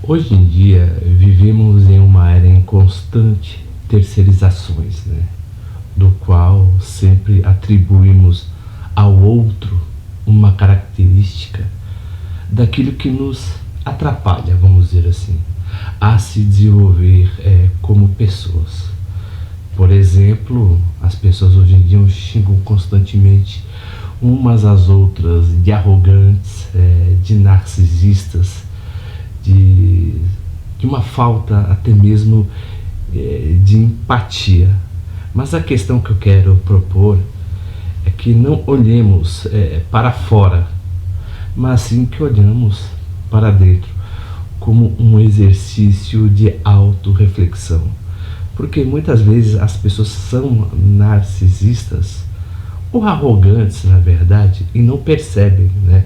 Hoje em dia vivemos em uma era em constante terceirizações, né? Do qual sempre atribuímos ao outro uma característica daquilo que nos atrapalha, vamos dizer assim, a se desenvolver como pessoas. Por exemplo, as pessoas hoje em dia xingam constantemente umas às outras de arrogantes, de narcisistas, de uma falta até mesmo de empatia. Mas a questão que eu quero propor é que não olhemos para fora, mas sim que olhamos para dentro, como um exercício de autorreflexão. Porque muitas vezes as pessoas são narcisistas ou arrogantes, na verdade, e não percebem, né?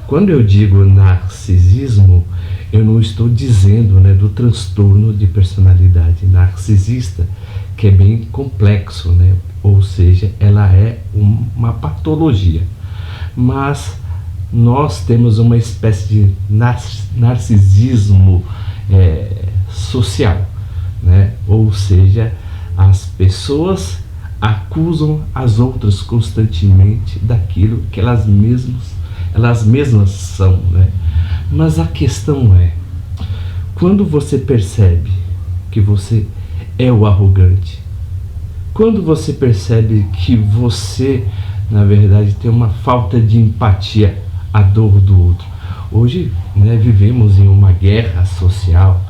Quando eu digo narcisismo, eu não estou dizendo, né, do transtorno de personalidade narcisista, que é bem complexo, né? Ou seja, ela é uma patologia. Mas nós temos uma espécie de narcisismo social, né? Ou seja, as pessoas acusam as outras constantemente daquilo que elas mesmas são, né? Mas a questão é, quando você percebe que você é o arrogante, quando você percebe que você, na verdade, tem uma falta de empatia à dor do outro. Hoje, né, vivemos em uma guerra social.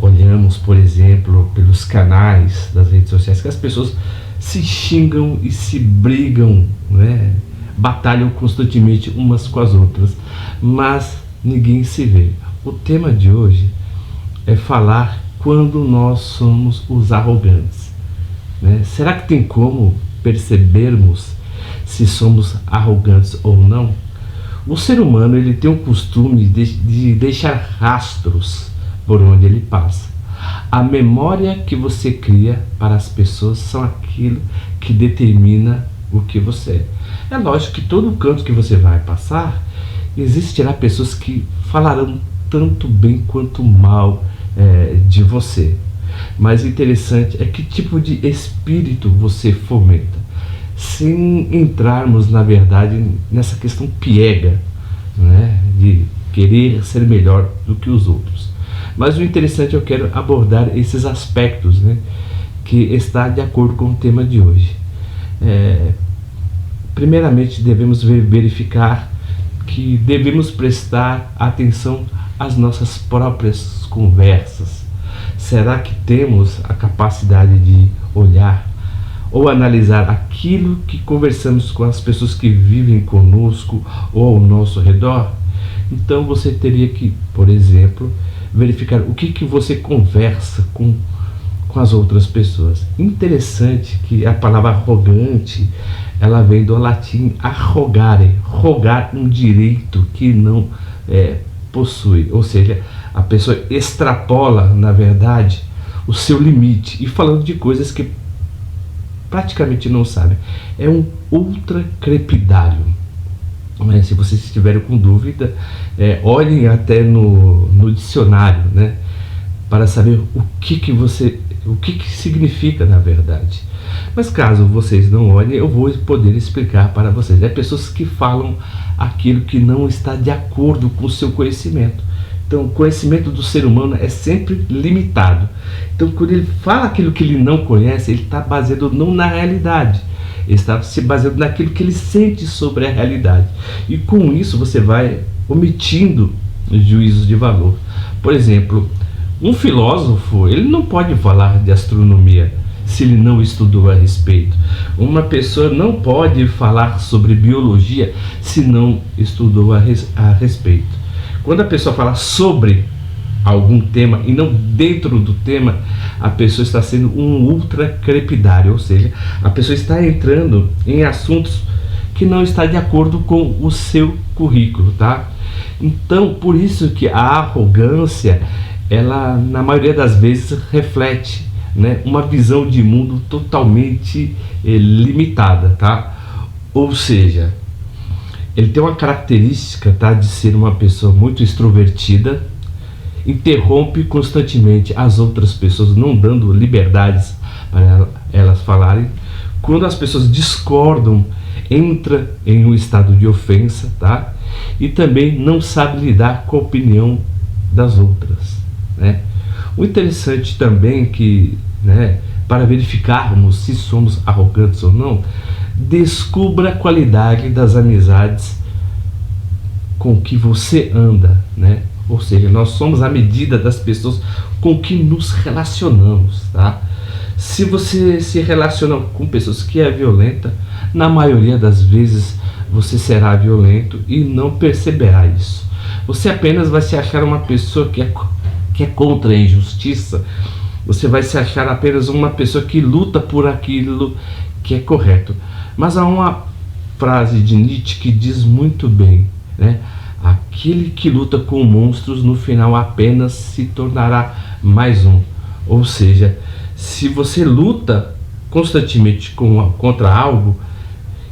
Olhamos, por exemplo, pelos canais das redes sociais, que as pessoas se xingam e se brigam, né? Batalham constantemente umas com as outras, mas ninguém se vê. O tema de hoje é falar quando nós somos os arrogantes, né? Será que tem como percebermos se somos arrogantes ou não? O ser humano, ele tem o costume de deixar rastros por onde ele passa. A memória que você cria para as pessoas são aquilo que determina o que você é. É lógico que todo canto que você vai passar, existirá pessoas que falarão tanto bem quanto mal de você. Mas o interessante é que tipo de espírito você fomenta, sem entrarmos, na verdade, nessa questão piega, né, de querer ser melhor do que os outros. Mas o interessante, eu quero abordar esses aspectos, né, que está de acordo com o tema de hoje. Primeiramente, devemos verificar que devemos prestar atenção às nossas próprias conversas. Será que temos a capacidade de olhar ou analisar aquilo que conversamos com as pessoas que vivem conosco ou ao nosso redor? Então você teria que, por exemplo, verificar o que você conversa com as outras pessoas. Interessante que a palavra arrogante, ela vem do latim arrogare, rogar um direito que não possui, ou seja, a pessoa extrapola, na verdade, o seu limite, e falando de coisas que praticamente não sabe. É um ultracrepidário. Mas se vocês estiverem com dúvida, olhem até no dicionário, né, para saber o que significa, na verdade. Mas caso vocês não olhem, eu vou poder explicar para vocês. É pessoas que falam aquilo que não está de acordo com o seu conhecimento. Então, o conhecimento do ser humano é sempre limitado. Então, quando ele fala aquilo que ele não conhece, ele está baseado não na realidade. Ele está se baseando naquilo que ele sente sobre a realidade. E com isso você vai omitindo os juízos de valor. Por exemplo, um filósofo, ele não pode falar de astronomia se ele não estudou a respeito. Uma pessoa não pode falar sobre biologia se não estudou a respeito. Quando a pessoa fala sobre algum tema e não dentro do tema, a pessoa está sendo um ultracrepidário, ou seja, a pessoa está entrando em assuntos que não está de acordo com o seu currículo, tá? Então, por isso que a arrogância, ela na maioria das vezes reflete, né, uma visão de mundo totalmente limitada, tá? Ou seja, ele tem uma característica, tá, de ser uma pessoa muito extrovertida interrompe constantemente as outras pessoas, não dando liberdades para elas falarem. Quando as pessoas discordam, entra em um estado de ofensa, tá? E também não sabe lidar com a opinião das outras, né? O interessante também que, né, para verificarmos se somos arrogantes ou não, descubra a qualidade das amizades com que você anda, né? Ou seja, nós somos a medida das pessoas com que nos relacionamos, tá? Se você se relaciona com pessoas que é violenta, na maioria das vezes você será violento e não perceberá isso. Você apenas vai se achar uma pessoa que é contra a injustiça. Você vai se achar apenas uma pessoa que luta por aquilo que é correto. Mas há uma frase de Nietzsche que diz muito bem, né? Aquele que luta com monstros no final apenas se tornará mais um. Ou seja, se você luta constantemente contra algo,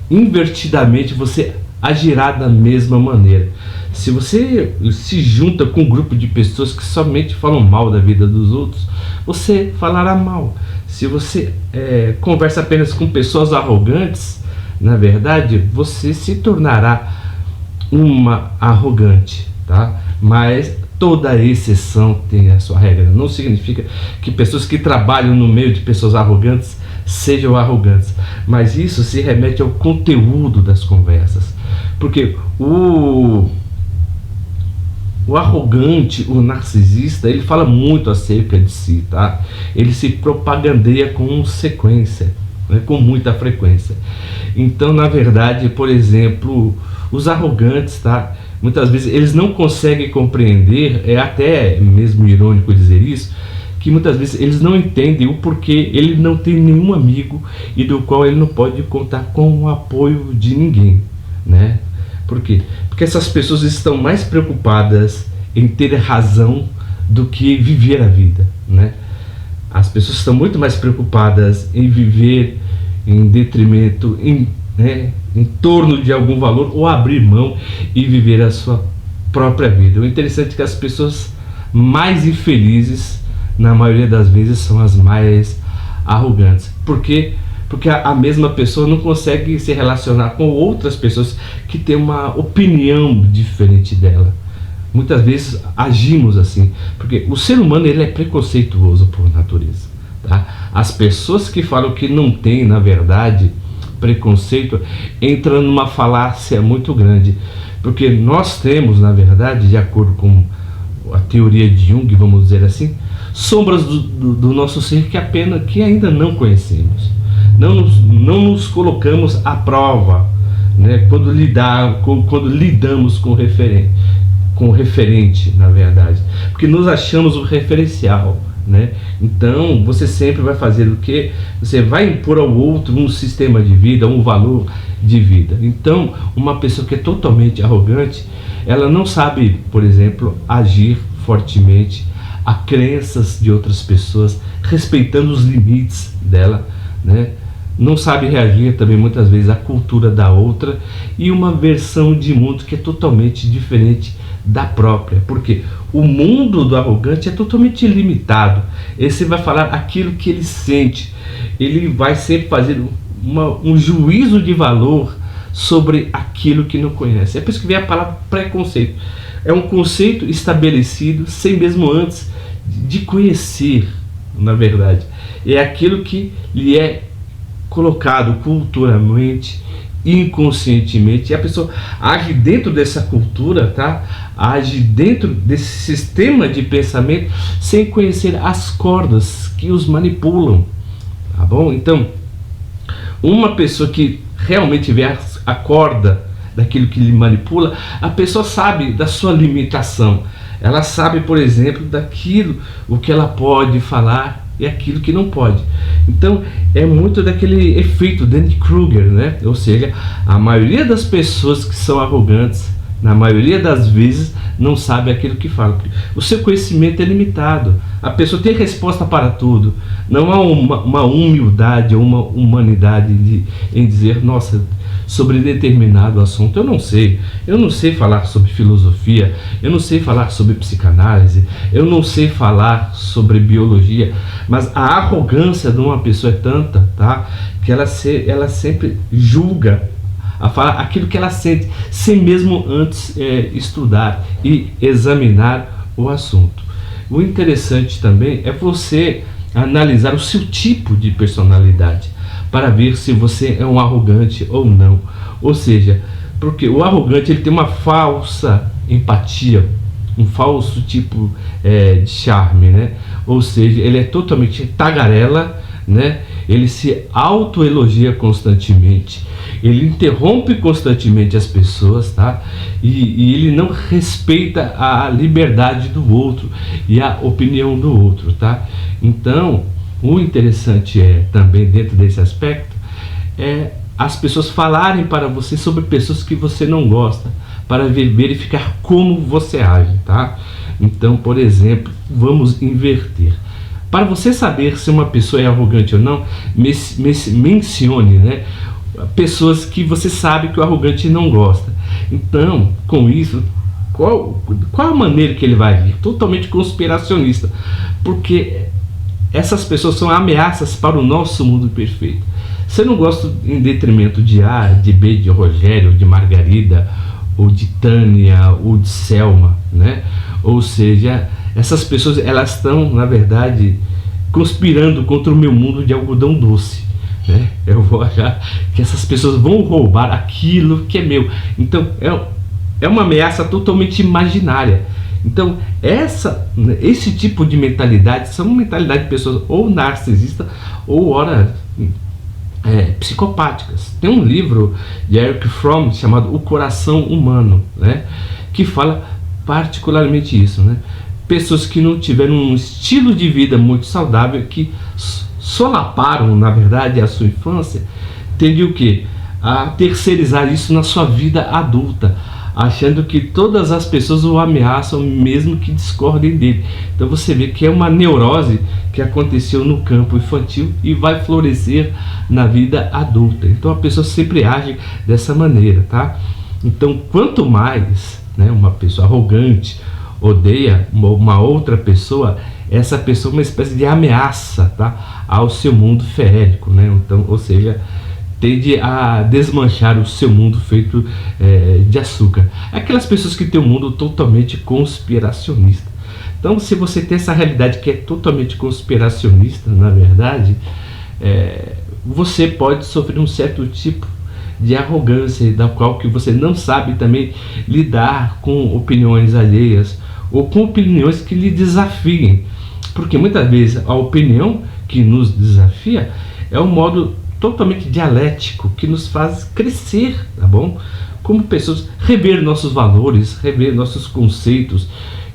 invertidamente você agirá da mesma maneira. Se você se junta com um grupo de pessoas que somente falam mal da vida dos outros, você falará mal. Se você conversa apenas com pessoas arrogantes, na verdade, você se tornará uma arrogante, tá? Mas toda exceção tem a sua regra. Não significa que pessoas que trabalham no meio de pessoas arrogantes sejam arrogantes, mas isso se remete ao conteúdo das conversas, porque o arrogante, o narcisista, ele fala muito acerca de si, tá? Ele se propagandeia com sequência, né? Com muita frequência. Então, na verdade, por exemplo, os arrogantes, tá? Muitas vezes eles não conseguem compreender, é até mesmo irônico dizer isso, que muitas vezes eles não entendem o porquê ele não tem nenhum amigo e do qual ele não pode contar com o apoio de ninguém, né? Por quê? Porque essas pessoas estão mais preocupadas em ter razão do que viver a vida, né? As pessoas estão muito mais preocupadas em viver em detrimento, em torno de algum valor, ou abrir mão e viver a sua própria vida. O interessante é que as pessoas mais infelizes, na maioria das vezes, são as mais arrogantes. Por quê? Porque a mesma pessoa não consegue se relacionar com outras pessoas que têm uma opinião diferente dela. Muitas vezes agimos assim, porque o ser humano ele é preconceituoso por natureza, tá? As pessoas que falam que não tem, na verdade, preconceito, entram numa falácia muito grande, porque nós temos, na verdade, de acordo com a teoria de Jung, vamos dizer assim, sombras do nosso ser que ainda não conhecemos. Não nos colocamos à prova, né, quando lidamos com o referente, na verdade, porque nos achamos o referencial, né? Então você sempre vai fazer o que? Você vai impor ao outro um sistema de vida, um valor de vida. Então uma pessoa que é totalmente arrogante, ela não sabe, por exemplo, agir fortemente a crenças de outras pessoas, respeitando os limites dela, né? Não sabe reagir também muitas vezes à cultura da outra e uma versão de mundo que é totalmente diferente da própria, porque o mundo do arrogante é totalmente limitado. Esse vai falar aquilo que ele sente, ele vai sempre fazer um juízo de valor sobre aquilo que não conhece. É por isso que vem a palavra preconceito. É um conceito estabelecido sem mesmo antes de conhecer, na verdade. É aquilo que lhe é colocado culturalmente, inconscientemente, e a pessoa age dentro dessa cultura, tá? Age dentro desse sistema de pensamento sem conhecer as cordas que os manipulam, tá bom? Então, uma pessoa que realmente vê a corda daquilo que lhe manipula, a pessoa sabe da sua limitação. Ela sabe, por exemplo, daquilo o que ela pode falar e aquilo que não pode. Então é muito daquele efeito Dunning-Kruger, né? Ou seja, a maioria das pessoas que são arrogantes, na maioria das vezes, não sabe aquilo que fala. O seu conhecimento é limitado. A pessoa tem resposta para tudo. Não há uma humildade ou uma humanidade em dizer, nossa, sobre determinado assunto eu não sei. Eu não sei falar sobre filosofia, eu não sei falar sobre psicanálise, eu não sei falar sobre biologia, mas a arrogância de uma pessoa é tanta, tá, que ela sempre julga a falar aquilo que ela sente, sem mesmo antes estudar e examinar o assunto. O interessante também é você analisar o seu tipo de personalidade, para ver se você é um arrogante ou não. Ou seja, porque o arrogante ele tem uma falsa empatia, um falso tipo de charme, né? Ou seja, ele é totalmente tagarela, né? Ele se autoelogia constantemente, ele interrompe constantemente as pessoas, tá? E ele não respeita a liberdade do outro e a opinião do outro, tá? Então, o interessante é também, dentro desse aspecto, as pessoas falarem para você sobre pessoas que você não gosta, para verificar como você age, tá? Então, por exemplo, vamos inverter. Para você saber se uma pessoa é arrogante ou não, mencione, né, pessoas que você sabe que o arrogante não gosta. Então, com isso, qual a maneira que ele vai agir? Totalmente conspiracionista, porque essas pessoas são ameaças para o nosso mundo perfeito. Se eu não gosto em detrimento de A, de B, de Rogério, de Margarida, ou de Tânia, ou de Selma, né? Ou seja, essas pessoas, elas estão, na verdade, conspirando contra o meu mundo de algodão doce, né? Eu vou achar que essas pessoas vão roubar aquilo que é meu. Então, é uma ameaça totalmente imaginária. Então, esse tipo de mentalidade são mentalidade de pessoas ou narcisistas ou, ora, psicopáticas. Tem um livro de Erich Fromm chamado O Coração Humano, né, que fala particularmente isso, né? Pessoas que não tiveram um estilo de vida muito saudável, que solaparam, na verdade, a sua infância, tendem o quê? A terceirizar isso na sua vida adulta, achando que todas as pessoas o ameaçam, mesmo que discordem dele. Então você vê que é uma neurose que aconteceu no campo infantil e vai florescer na vida adulta. Então a pessoa sempre age dessa maneira, tá? Então, quanto mais, né, uma pessoa arrogante odeia uma outra pessoa, essa pessoa é uma espécie de ameaça, tá, ao seu mundo feérico, né? Então, ou seja, tende a desmanchar o seu mundo feito de açúcar. Aquelas pessoas que têm um mundo totalmente conspiracionista. Então, se você tem essa realidade que é totalmente conspiracionista, na verdade, você pode sofrer um certo tipo de arrogância, da qual que você não sabe também lidar com opiniões alheias ou com opiniões que lhe desafiem, porque muitas vezes a opinião que nos desafia é um modo totalmente dialético que nos faz crescer, tá bom? Como pessoas, rever nossos valores, rever nossos conceitos,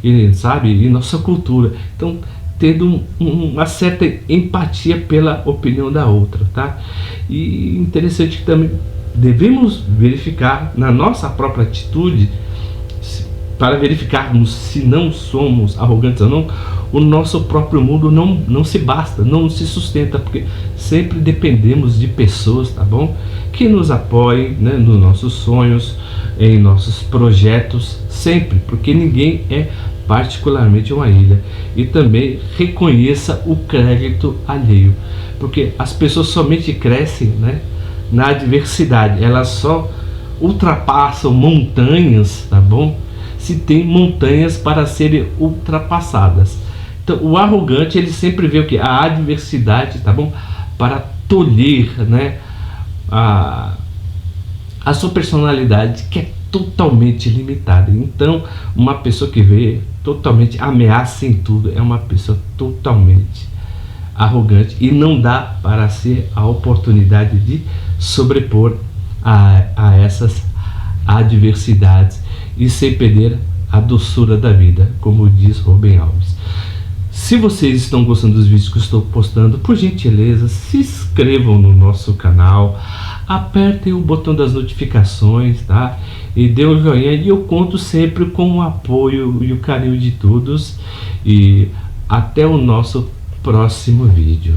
e nossa cultura. Então, tendo uma certa empatia pela opinião da outra, tá? E interessante que também devemos verificar na nossa própria atitude, para verificarmos se não somos arrogantes ou não. O nosso próprio mundo não se basta, não se sustenta, porque sempre dependemos de pessoas, tá bom? Que nos apoiem, né, nos nossos sonhos, em nossos projetos, sempre, porque ninguém é particularmente uma ilha. E também reconheça o crédito alheio, porque as pessoas somente crescem, né, na adversidade. Elas só ultrapassam montanhas, tá bom? Se tem montanhas para serem ultrapassadas. Então, o arrogante, ele sempre vê o que? A adversidade, tá bom? Para tolher, né, a sua personalidade, que é totalmente limitada. Então, uma pessoa que vê totalmente ameaça em tudo é uma pessoa totalmente arrogante, e não dá para ser a oportunidade de sobrepor a essas adversidades e sem perder a doçura da vida, como diz Rubem Alves. Se vocês estão gostando dos vídeos que eu estou postando, por gentileza, se inscrevam no nosso canal, apertem o botão das notificações, tá? E dê um joinha, e eu conto sempre com o apoio e o carinho de todos. E até o nosso próximo vídeo.